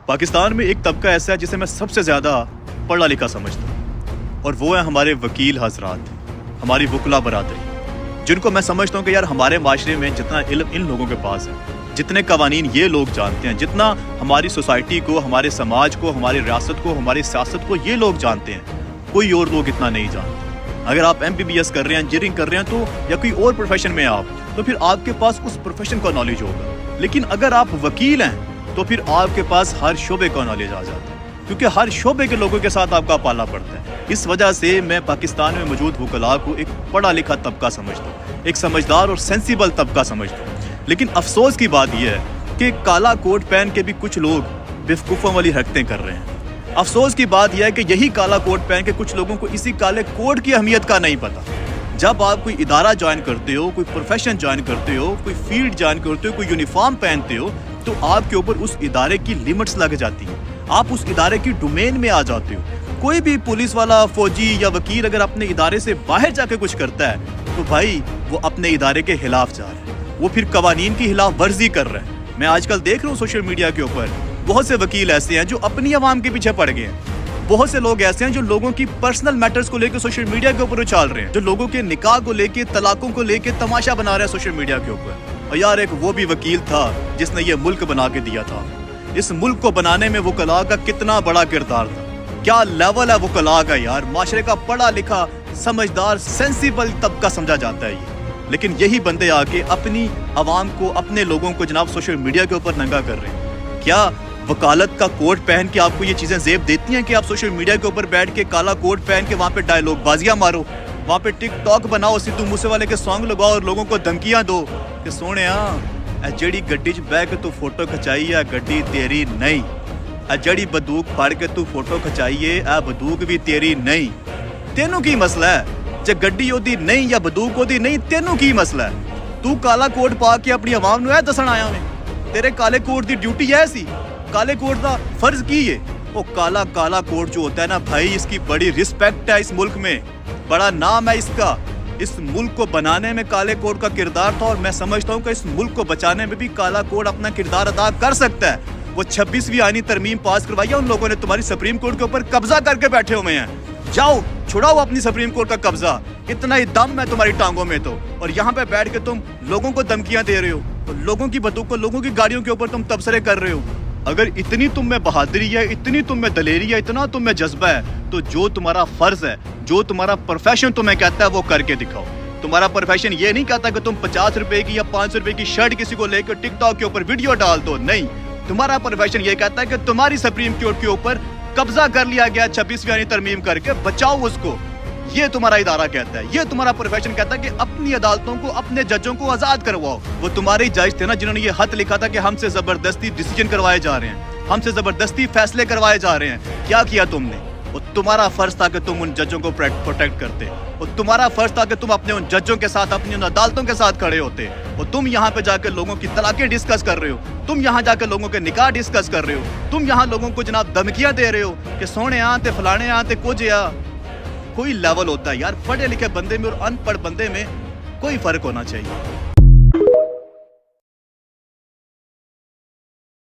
पाकिस्तान में एक तबका ऐसा है जिसे मैं सबसे ज़्यादा पढ़ा लिखा समझता हूँ, और वो है हमारे वकील हजरात, हमारी वकला बरादरी, जिनको मैं समझता हूँ कि यार हमारे माशरे में जितना इल्म इन लोगों के पास है, जितने कवानीन ये लोग जानते हैं, जितना हमारी सोसाइटी को, हमारे समाज को, हमारी रियासत को, हमारी सियासत को ये लोग जानते हैं, कोई और लोग इतना नहीं जानते। अगर आप MBBS कर रहे हैं, इंजीनियरिंग कर रहे हैं तो, या कोई और प्रोफेशन में आप, तो फिर आपके पास उस प्रोफेशन का नॉलेज होगा। लेकिन अगर आप वकील हैं तो फिर आपके पास हर शोबे का नॉलेज आ जाता है, क्योंकि हर शोबे के लोगों के साथ आपका पाला पड़ता है। इस वजह से मैं पाकिस्तान में मौजूद वकला को एक पढ़ा लिखा तबका समझता हूँ, एक समझदार और सेंसिबल तबका समझता हूँ। लेकिन अफसोस की बात यह है कि काला कोट पहन के भी कुछ लोग बेवकूफ़ों वाली हरकतें कर रहे हैं। अफसोस की बात यह है कि यही काला कोट पहन के कुछ लोगों को इसी काले कोट की अहमियत का नहीं पता। जब आप कोई इदारा ज्वाइन करते हो, कोई प्रोफेशन ज्वाइन करते हो, कोई फील्ड ज्वाइन करते हो, कोई यूनिफॉर्म पहनते हो, तो आपके ऊपर उस इदारे की लिमिट्स लग जाती हैं, आप उस इदारे की डोमेन में आ जाते हो। कोई भी पुलिस वाला, फौजी या वकील अगर अपने इदारे से बाहर जाके कुछ करता है तो भाई वो अपने इदारे के खिलाफ जा रहा है, वो फिर कवानीन की खिलाफ वर्जी कर रहे हैं। मैं आजकल देख रहा हूँ सोशल मीडिया के ऊपर बहुत से वकील ऐसे हैं जो अपनी आवाम के पीछे पड़ गए हैं। बहुत से लोग ऐसे हैं जो लोगों की पर्सनल मैटर्स को लेकर सोशल मीडिया के ऊपर उछाल रहे हैं, जो लोगों के निकाह को लेके, तलाकों को लेके तमाशा बना रहे हैं सोशल मीडिया के ऊपर। और यार एक वो भी वकील था जिसने ये मुल्क बना के दिया था। इस मुल्क को बनाने में वकला का कितना बड़ा किरदार था, क्या लेवल है वकला का यार। माशरे का पढ़ा लिखा, समझदार, सेंसिबल तबका समझा जाता है ये, लेकिन यही बंदे आके अपनी आवाम को, अपने लोगों को जनाब सोशल मीडिया के ऊपर नंगा कर रहे हैं। क्या वकालत का कोट पहन के आपको ये चीज़ें ज़ेब देती हैं कि आप सोशल मीडिया के ऊपर बैठ के काला कोट पहन के वहाँ पे डायलॉग बाजियाँ मारो, वहाँ पे टिकटॉक बनाओ, सिद्धू मूसेवाले के सॉन्ग लगाओ और लोगों को धमकियाँ दो कि सोने जड़ी गड्डी च बह के तू फोटो खचाई है, गड्डी तेरी नहीं। जड़ी बंदूक फाड़ के तू फोटो खचाइए, बंदूक भी तेरी नहीं। तेनू की मसला है जे गड्डी ओदी नहीं या बंदूक ओदी नहीं, तेनू की मसला है? तू काला कोट पा के अपनी आवाम नूं दसन आया मैं तेरे काले कोट की ड्यूटी है सी, काले कोट का फर्ज की है। वो काला कोट जो होता है ना भाई, इसकी बड़ी रिस्पेक्ट है इस मुल्क में, बड़ा नाम है इसका। इस मुल्क को बनाने में काले कोट का किरदार था, और मैं समझता हूँ कि इस मुल्क को बचाने में भी काला कोट अपना किरदार अदा कर सकता है। वो 26वीं आईनी तरमीम पास करवाई है उन लोगों ने, तुम्हारी सुप्रीम कोर्ट के ऊपर कब्जा करके बैठे हुए हैं। जाओ छुड़ाओ अपनी सुप्रीम कोर्ट का कब्जा, इतना ही दम है तुम्हारी टांगों में तो। और यहाँ पे बैठ के तुम लोगों को धमकियां दे रहे हो, तो लोगों की बंदूकों, लोगों की गाड़ियों के ऊपर तुम तबसरे कर रहे हो। अगर इतनी तुम में बहादुरी है, इतनी तुम में दलेरी है, इतना तुम में जज्बा है, तो जो तुम्हारा फर्ज है, जो तुम्हारा प्रोफेशन तुम्हें कहता है वो करके दिखाओ। तुम्हारा प्रोफेशन ये नहीं कहता कि तुम 50 रुपए की या 500 रुपए की शर्ट किसी को लेकर टिकटॉक के ऊपर वीडियो डाल दो, नहीं। तुम्हारा प्रोफेशन ये कहता है कि तुम्हारी सुप्रीम कोर्ट के ऊपर कब्जा कर लिया गया 26वीं आईनी तरमीम करके, बचाओ उसको। ये तुम्हारा इदारा कहता है, ये तुम्हारा प्रोफेशन कहता है कि अपनी अदालतों को, अपने जजों को आजाद करवाओ। वो तुम्हारे जज थे ना जिन्होंने ये खत लिखा था कि हमसे जबरदस्ती डिसीजन करवाए जा रहे हैं, हमसे जबरदस्ती फैसले करवाए जा रहे हैं। क्या किया तुमने? और तुम्हारा फर्ज था कि तुम उन जजों को प्रोटेक्ट करते, और तुम्हारा फर्ज था कि तुम अपने उन जजों के साथ, अपनी उन अदालतों के साथ खड़े होते। और तुम यहाँ पे जाकर लोगों की तलाकें डिस्कस कर रहे हो, तुम यहाँ जाकर लोगों के निकाह डिस्कस कर रहे हो, तुम यहाँ लोगों को जनाब धमकियां दे रहे हो कि सोने आते फलाने आते कुछ या। कोई लेवल होता है यार, पढ़े लिखे बंदे में और अनपढ़ बंदे में कोई फर्क होना चाहिए।